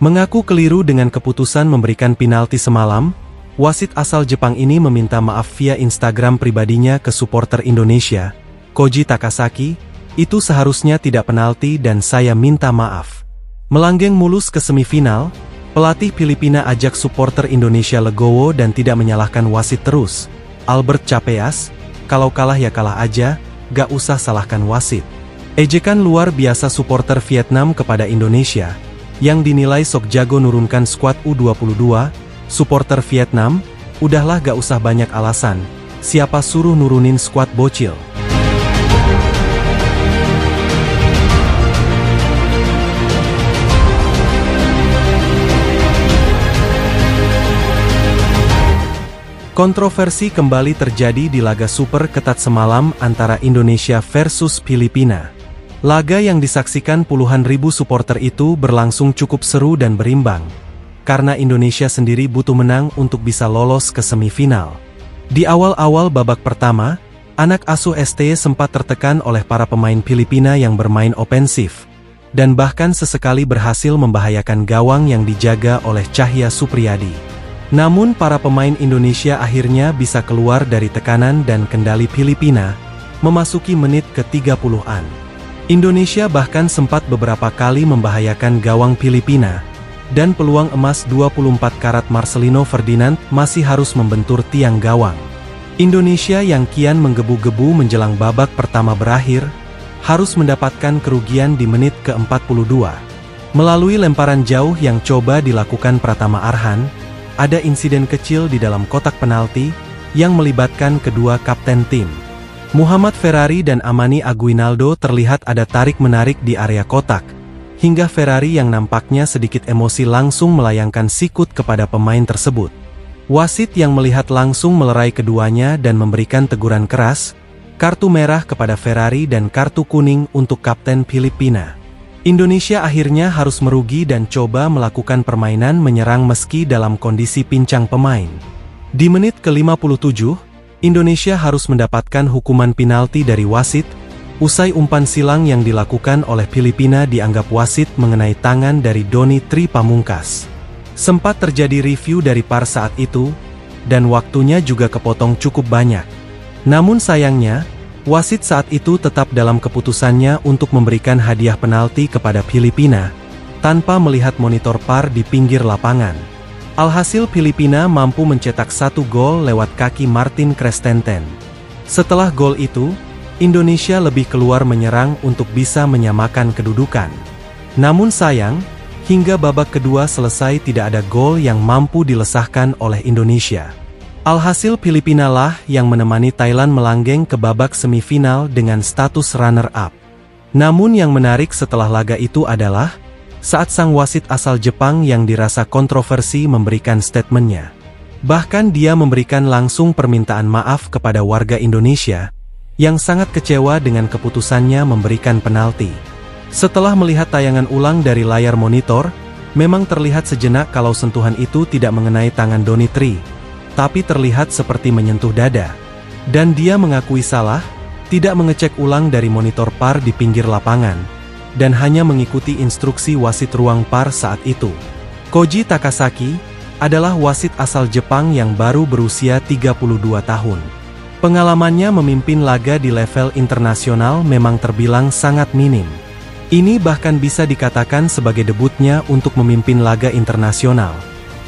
Mengaku keliru dengan keputusan memberikan penalti semalam, wasit asal Jepang ini meminta maaf via Instagram pribadinya ke supporter Indonesia, Koji Takasaki. Itu seharusnya tidak penalti dan saya minta maaf. Melanggeng mulus ke semifinal, pelatih Filipina ajak supporter Indonesia legowo dan tidak menyalahkan wasit terus. Albert Capeas, kalau kalah ya kalah aja, gak usah salahkan wasit. Ejekan luar biasa supporter Vietnam kepada Indonesia, yang dinilai sok jago nurunkan skuad U22, supporter Vietnam, udahlah gak usah banyak alasan, siapa suruh nurunin skuad bocil. Kontroversi kembali terjadi di laga super ketat semalam antara Indonesia versus Filipina. Laga yang disaksikan puluhan ribu supporter itu berlangsung cukup seru dan berimbang, karena Indonesia sendiri butuh menang untuk bisa lolos ke semifinal. Di awal-awal babak pertama, anak asuh STY sempat tertekan oleh para pemain Filipina yang bermain ofensif, dan bahkan sesekali berhasil membahayakan gawang yang dijaga oleh Cahya Supriyadi. Namun para pemain Indonesia akhirnya bisa keluar dari tekanan dan kendali Filipina, memasuki menit ke-30-an. Indonesia bahkan sempat beberapa kali membahayakan gawang Filipina, dan peluang emas 24 karat Marcelino Ferdinand masih harus membentur tiang gawang. Indonesia yang kian menggebu-gebu menjelang babak pertama berakhir, harus mendapatkan kerugian di menit ke-42. Melalui lemparan jauh yang coba dilakukan Pratama Arhan, ada insiden kecil di dalam kotak penalti, yang melibatkan kedua kapten tim. Muhammad Ferrari dan Amani Aguinaldo terlihat ada tarik-menarik di area kotak, hingga Ferrari yang nampaknya sedikit emosi langsung melayangkan sikut kepada pemain tersebut. Wasit yang melihat langsung melerai keduanya dan memberikan teguran keras, kartu merah kepada Ferrari dan kartu kuning untuk kapten Filipina. Indonesia akhirnya harus merugi dan coba melakukan permainan menyerang meski dalam kondisi pincang pemain. Di menit ke-57, Indonesia harus mendapatkan hukuman penalti dari wasit, usai umpan silang yang dilakukan oleh Filipina dianggap wasit mengenai tangan dari Doni Tri Pamungkas. Sempat terjadi review dari VAR saat itu, dan waktunya juga kepotong cukup banyak. Namun sayangnya, wasit saat itu tetap dalam keputusannya untuk memberikan hadiah penalti kepada Filipina, tanpa melihat monitor VAR di pinggir lapangan. Alhasil Filipina mampu mencetak 1 gol lewat kaki Martin Krestenten. Setelah gol itu, Indonesia lebih keluar menyerang untuk bisa menyamakan kedudukan. Namun sayang, hingga babak kedua selesai tidak ada gol yang mampu dilesahkan oleh Indonesia. Alhasil Filipina lah yang menemani Thailand melanggeng ke babak semifinal dengan status runner-up. Namun yang menarik setelah laga itu adalah, saat sang wasit asal Jepang yang dirasa kontroversi memberikan statementnya. Bahkan dia memberikan langsung permintaan maaf kepada warga Indonesia, yang sangat kecewa dengan keputusannya memberikan penalti. Setelah melihat tayangan ulang dari layar monitor, memang terlihat sejenak kalau sentuhan itu tidak mengenai tangan Doni Tri, tapi terlihat seperti menyentuh dada. Dan dia mengakui salah, tidak mengecek ulang dari monitor VAR di pinggir lapangan, dan hanya mengikuti instruksi wasit ruang VAR saat itu. Koji Takasaki adalah wasit asal Jepang yang baru berusia 32 tahun. Pengalamannya memimpin laga di level internasional memang terbilang sangat minim. Ini bahkan bisa dikatakan sebagai debutnya untuk memimpin laga internasional.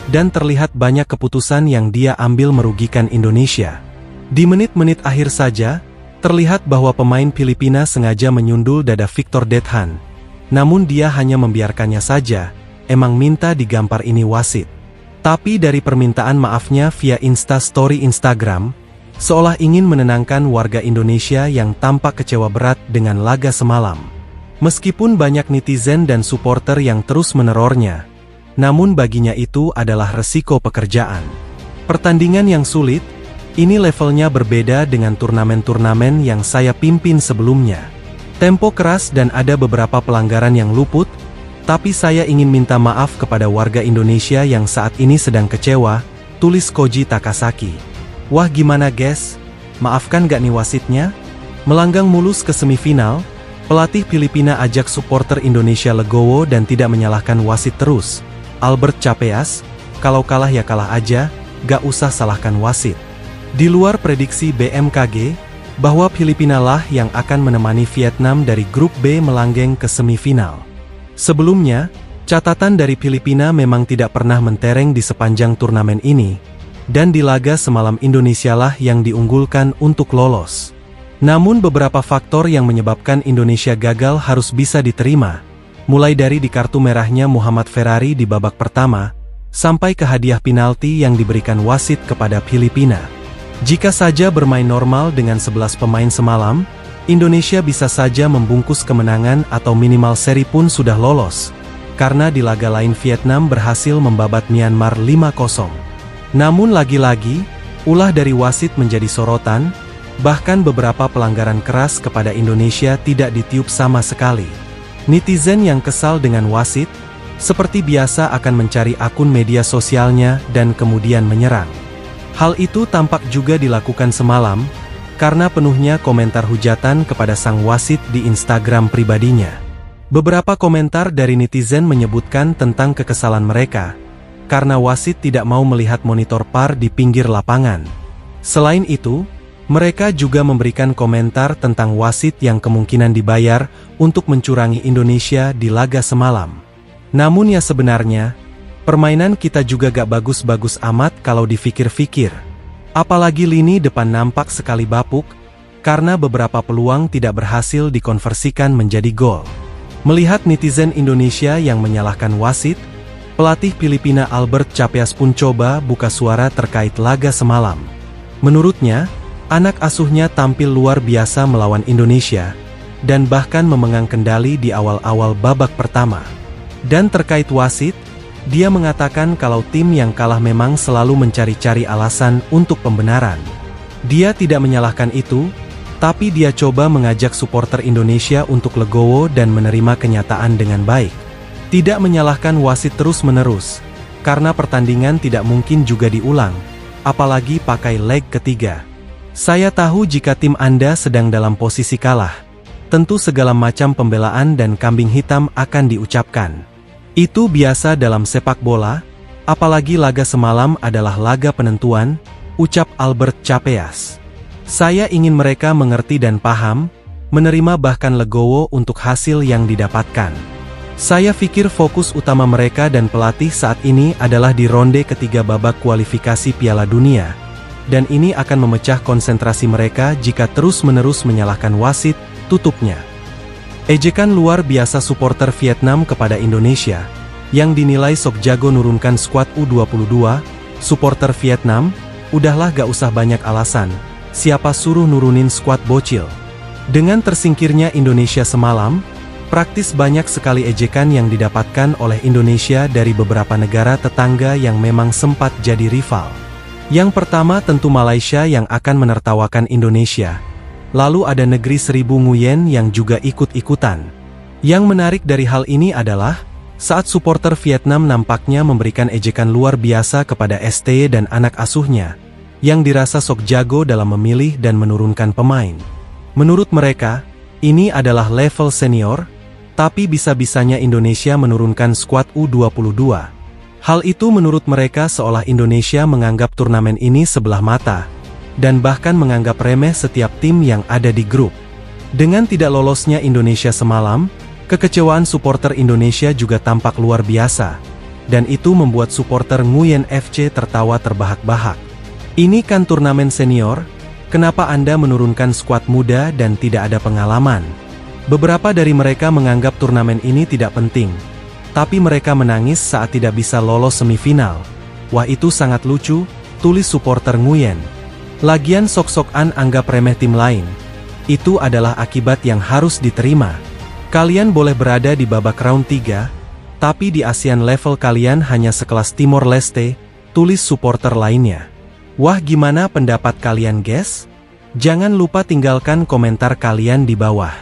Dan terlihat banyak keputusan yang dia ambil merugikan Indonesia. Di menit-menit akhir saja, terlihat bahwa pemain Filipina sengaja menyundul dada Victor Dethan. Namun dia hanya membiarkannya saja, emang minta digampar ini wasit. Tapi dari permintaan maafnya via Instastory Instagram, seolah ingin menenangkan warga Indonesia yang tampak kecewa berat dengan laga semalam. Meskipun banyak netizen dan supporter yang terus menerornya, namun baginya itu adalah resiko pekerjaan. Pertandingan yang sulit, ini levelnya berbeda dengan turnamen-turnamen yang saya pimpin sebelumnya. Tempo keras dan ada beberapa pelanggaran yang luput, tapi saya ingin minta maaf kepada warga Indonesia yang saat ini sedang kecewa, tulis Koji Takasaki. Wah gimana guys, maafkan gak nih wasitnya? Melanggang mulus ke semifinal, pelatih Filipina ajak supporter Indonesia legowo dan tidak menyalahkan wasit terus. Albert Capeas, kalau kalah ya kalah aja, gak usah salahkan wasit. Di luar prediksi BMKG, bahwa Filipina lah yang akan menemani Vietnam dari grup B melanggeng ke semifinal. Sebelumnya, catatan dari Filipina memang tidak pernah mentereng di sepanjang turnamen ini, dan di laga semalam Indonesia lah yang diunggulkan untuk lolos. Namun beberapa faktor yang menyebabkan Indonesia gagal harus bisa diterima, mulai dari di kartu merahnya Muhammad Ferrari di babak pertama, sampai ke hadiah penalti yang diberikan wasit kepada Filipina. Jika saja bermain normal dengan 11 pemain semalam, Indonesia bisa saja membungkus kemenangan atau minimal seri pun sudah lolos, karena di laga lain Vietnam berhasil membabat Myanmar 5-0. Namun lagi-lagi, ulah dari wasit menjadi sorotan, bahkan beberapa pelanggaran keras kepada Indonesia tidak ditiup sama sekali. Netizen yang kesal dengan wasit, seperti biasa akan mencari akun media sosialnya dan kemudian menyerang. Hal itu tampak juga dilakukan semalam, karena penuhnya komentar hujatan kepada sang wasit di Instagram pribadinya. Beberapa komentar dari netizen menyebutkan tentang kekesalan mereka, karena wasit tidak mau melihat monitor VAR di pinggir lapangan. Selain itu, mereka juga memberikan komentar tentang wasit yang kemungkinan dibayar untuk mencurangi Indonesia di laga semalam. Namun ya sebenarnya, permainan kita juga gak bagus-bagus amat kalau dipikir-pikir. Apalagi lini depan nampak sekali bapuk, karena beberapa peluang tidak berhasil dikonversikan menjadi gol. Melihat netizen Indonesia yang menyalahkan wasit, pelatih Filipina Albert Capeas pun coba buka suara terkait laga semalam. Menurutnya, anak asuhnya tampil luar biasa melawan Indonesia, dan bahkan memegang kendali di awal-awal babak pertama. Dan terkait wasit, dia mengatakan kalau tim yang kalah memang selalu mencari-cari alasan untuk pembenaran. Dia tidak menyalahkan itu, tapi dia coba mengajak supporter Indonesia untuk legowo dan menerima kenyataan dengan baik. Tidak menyalahkan wasit terus-menerus, karena pertandingan tidak mungkin juga diulang, apalagi pakai leg ketiga. Saya tahu jika tim Anda sedang dalam posisi kalah, tentu segala macam pembelaan dan kambing hitam akan diucapkan. Itu biasa dalam sepak bola, apalagi laga semalam adalah laga penentuan, ucap Albert Capeas. Saya ingin mereka mengerti dan paham, menerima bahkan legowo untuk hasil yang didapatkan. Saya pikir fokus utama mereka dan pelatih saat ini adalah di ronde ketiga babak kualifikasi Piala Dunia, dan ini akan memecah konsentrasi mereka jika terus-menerus menyalahkan wasit, tutupnya. Ejekan luar biasa supporter Vietnam kepada Indonesia, yang dinilai sok jago nurunkan skuad U22, supporter Vietnam, udahlah gak usah banyak alasan, siapa suruh nurunin skuad bocil. Dengan tersingkirnya Indonesia semalam, praktis banyak sekali ejekan yang didapatkan oleh Indonesia dari beberapa negara tetangga yang memang sempat jadi rival. Yang pertama tentu Malaysia yang akan menertawakan Indonesia. Lalu ada negeri Seribu Nguyen yang juga ikut-ikutan. Yang menarik dari hal ini adalah, saat supporter Vietnam nampaknya memberikan ejekan luar biasa kepada STY dan anak asuhnya, yang dirasa sok jago dalam memilih dan menurunkan pemain. Menurut mereka, ini adalah level senior, tapi bisa-bisanya Indonesia menurunkan skuad U22. Hal itu menurut mereka seolah Indonesia menganggap turnamen ini sebelah mata, dan bahkan menganggap remeh setiap tim yang ada di grup. Dengan tidak lolosnya Indonesia semalam, kekecewaan supporter Indonesia juga tampak luar biasa, dan itu membuat supporter Nguyen FC tertawa terbahak-bahak. Ini kan turnamen senior, kenapa Anda menurunkan skuad muda dan tidak ada pengalaman? Beberapa dari mereka menganggap turnamen ini tidak penting, tapi mereka menangis saat tidak bisa lolos semifinal. Wah itu sangat lucu, tulis supporter Nguyen. Lagian sok-sokan anggap remeh tim lain. Itu adalah akibat yang harus diterima. Kalian boleh berada di babak round 3, tapi di ASEAN level kalian hanya sekelas Timor Leste, tulis supporter lainnya. Wah gimana pendapat kalian guys? Jangan lupa tinggalkan komentar kalian di bawah.